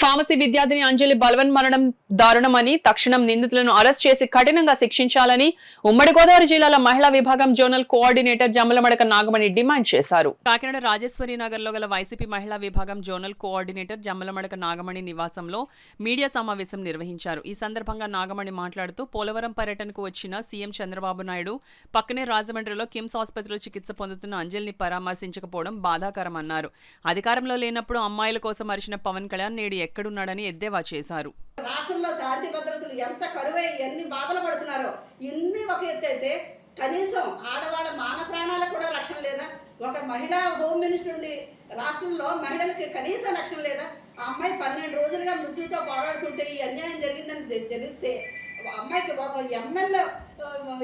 Pharmacy విద్యార్థిని అంజలి బలవన్మరణం దారుణమని తక్షణం నిందితులను అరెస్ట్ చేసి కఠినంగా శిక్షించాలని ఉమ్మడి గోదావరి జిల్లాల మహిళా విభాగం zonal coordinator Jammalamadaka Nagamani demand చేశారు. కాకినాడ రాజేశ్వరి నగర్ లో గల వైసీపీ మహిళా విభాగం జోనల్ కోఆర్డినేటర్ జమ్మలమడక నాగమణి నివాసంలో మీడియా సమావేశం నిర్వహించారు. ఈ సందర్భంగా నాగమణి మాట్లాడుతూ పోలవరం పర్యటనకు వచ్చిన సీఎం చంద్రబాబు నాయుడు పక్కనే రాజమండ్రిలో కిమ్స్ ఆసుపత్రిలో చికిత్స పొందుతున్న అంజలిని పరామర్శించకపోవడం బాధాకరమన్నారు. అధికారంలో లేనప్పుడు అమ్మాయిల కోసం అరిచిన పవన్ కళ్యాణ్ నేడు ఎక్కడున్నాడని ఎద్దేవా చేశారు. రాష్ట్రంలో శాంతి భద్రతలు ఎంత కరువై ఎన్ని బాధలు పడుతున్నారో ఇన్ని ఒక ఎత్తు అయితే కనీసం ఆడవాళ్ళ మాన ప్రాణాలకు కూడా రక్షణ లేదా? ఒక మహిళా హోమ్ మినిస్టర్ ఉండి రాష్ట్రంలో మహిళలకి కనీస రక్షణ లేదా? ఆ అమ్మాయి 12 రోజులుగా మృత్యుతో పోరాడుతుంటే ఈ అన్యాయం జరిగిందని తెలిస్తే అమ్మాయికి ఒక ఎమ్మెల్యే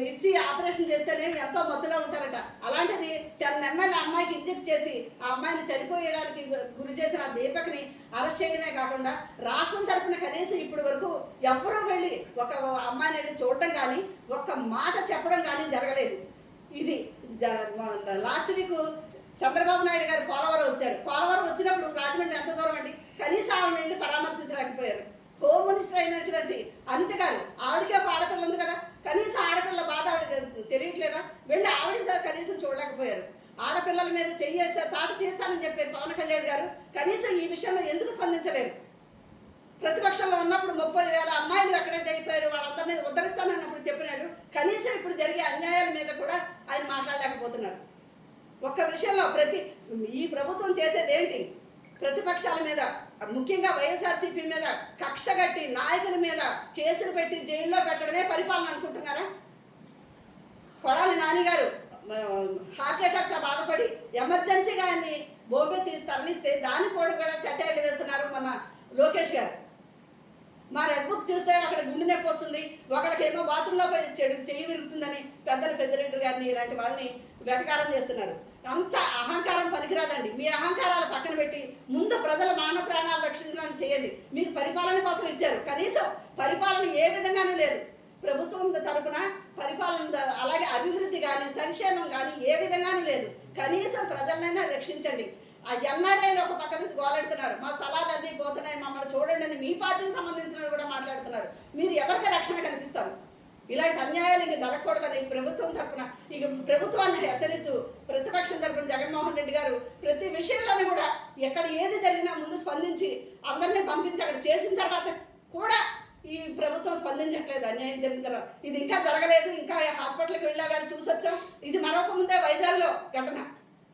ఇచ్చి ఆపరేషన్ చేస్తేనే ఎంతో మత్తుగా ఉంటారట. అలాంటిది 10 ml అమ్మాయికి ఇంజెక్ట్ చేసి ఆ అమ్మాయిని చనిపోయడానికి గురి చేసిన ఆ దీపక్ని అరెస్ట్ చేయడమే కాకుండా రాష్ట్రం తరఫున కనీసం ఇప్పటి వరకు ఎవరూ వెళ్ళి ఒక అమ్మాయిని వెళ్ళి చూడడం కానీ ఒక్క మాట చెప్పడం కానీ జరగలేదు. ఇది లాస్ట్ వీక్ చంద్రబాబు నాయుడు గారు పోలవరం వచ్చారు. పోలవరం వచ్చినప్పుడు రాజమండ్రి ఎంత దూరం అండి, కనీసం ఆవిడ వెళ్ళి పరామర్శించలేకపోయారు. హోమ్ మినిస్టర్ అయినటువంటి అనిత గారు, ఆవిడకి ఒక ఆడపిల్ల ఉంది కదా, కనీసం ఆడపిల్ల బాధ ఆవిడకి తెలియట్లేదా? వెళ్ళి ఆవిడ కనీసం చూడలేకపోయారు. ఆడపిల్లల మీద చెయ్యేస్తే తాట తీస్తానని చెప్పే పవన్ కళ్యాణ్ గారు కనీసం ఈ విషయంలో ఎందుకు స్పందించలేరు? ప్రతిపక్షంలో ఉన్నప్పుడు 30,000 అమ్మాయిలు ఎక్కడైతే అయిపోయారు వాళ్ళందరినీ ఉద్ధరిస్తానన్నప్పుడు చెప్పినాడు. కనీసం ఇప్పుడు జరిగే అన్యాయాల మీద కూడా ఆయన మాట్లాడలేకపోతున్నారు. ఒక్క విషయంలో ఈ ప్రభుత్వం చేసేది ఏంటి? ప్రతిపక్షాల మీద, ముఖ్యంగా వైఎస్ఆర్సీపీ మీద కక్ష కట్టి నాయకుల మీద కేసులు పెట్టి జైల్లో పెట్టడమే పరిపాలన అనుకుంటున్నారా? కొడాలి నాని గారు హార్ట్ అటాక్తో బాధపడి ఎమర్జెన్సీగా ఆయన్ని బోంబే తీసి తరలిస్తే దాన్ని కూడా సెటైర్లు వేస్తున్నారు మన లోకేష్ గారు. మా రెడ్ బుక్ చూస్తే అక్కడ గుండె నొప్పి వస్తుంది, ఒకళ్ళకేమో బాత్రూంలో చెయ్యి విరుగుతుందని పెద్దరెడ్డి గారిని ఇలాంటి వాళ్ళని వెటకారం చేస్తున్నారు. అంత అహంకారం పనికిరాదండి. మీ అహంకారాలు పక్కన పెట్టి ముందు ప్రజల మాన ప్రాణాలు రక్షించడానికి చేయండి. మీకు పరిపాలన కోసం ఇచ్చారు, కనీసం పరిపాలన ఏ విధంగానూ లేదు. ప్రభుత్వం తరపున పరిపాలన అలాగే అభివృద్ధి కానీ సంక్షేమం కానీ ఏ విధంగానూ లేదు. కనీసం ప్రజలనైనా రక్షించండి. ఆ ఎన్ఆర్ఐలు ఒక పక్క నుంచి గోలెడుతున్నారు, మా స్థలాలు అన్నీ పోతున్నాయి మమ్మల్ని చూడండి అని మీ పార్టీకి సంబంధించిన కూడా మాట్లాడుతున్నారు. మీరు ఎవరికి రక్షణ కల్పిస్తారు? ఇలాంటి అన్యాయాలు ఇంక జరగకూడదని ప్రభుత్వం తరఫున ఇక ప్రభుత్వాన్ని హెచ్చరిస్తూ ప్రతిపక్షం తరఫున జగన్మోహన్ రెడ్డి గారు ప్రతి విషయంలోనూ కూడా ఎక్కడ ఏది జరిగినా ముందు స్పందించి అందరినీ పంపించి అక్కడ చేసిన తర్వాత కూడా ఈ ప్రభుత్వం స్పందించట్లేదు. అన్యాయం జరిగిన తర్వాత ఇది ఇంకా జరగలేదు, ఇంకా హాస్పిటల్కి వెళ్ళే వాళ్ళు చూసొచ్చాం. ఇది మరొక ముందే వైజాగ్లో ఘటన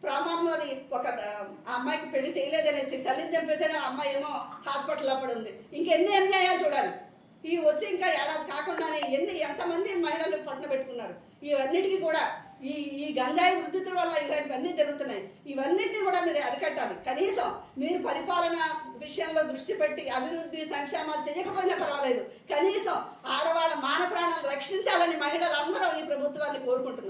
ప్రామాణ్యది. ఒక అమ్మాయికి పెళ్లి చేయలేదనేసి తల్లిని చంపేసాడు, ఆ అమ్మాయి ఏమో హాస్పిటల్లో పడి ఉంది. ఇంకెన్ని అన్యాయాలు చూడాలి? ఈ వచ్చి ఇంకా ఏడాది కాకుండానే ఎంతమంది మహిళలు పట్టున పెట్టుకున్నారు. ఇవన్నిటికీ కూడా ఈ గంజాయి ఉద్ధృతుల వల్ల ఇలాంటివన్నీ జరుగుతున్నాయి. ఇవన్నిటిని కూడా మీరు అరికట్టాలి. కనీసం మీరు పరిపాలన విషయంలో దృష్టి పెట్టి అభివృద్ధి సంక్షేమాలు చేయకపోయినా పర్వాలేదు, కనీసం ఆడవాళ్ళ మాన ప్రాణాలు రక్షించాలని మహిళలందరూ ఈ ప్రభుత్వాన్ని కోరుకుంటున్నాం.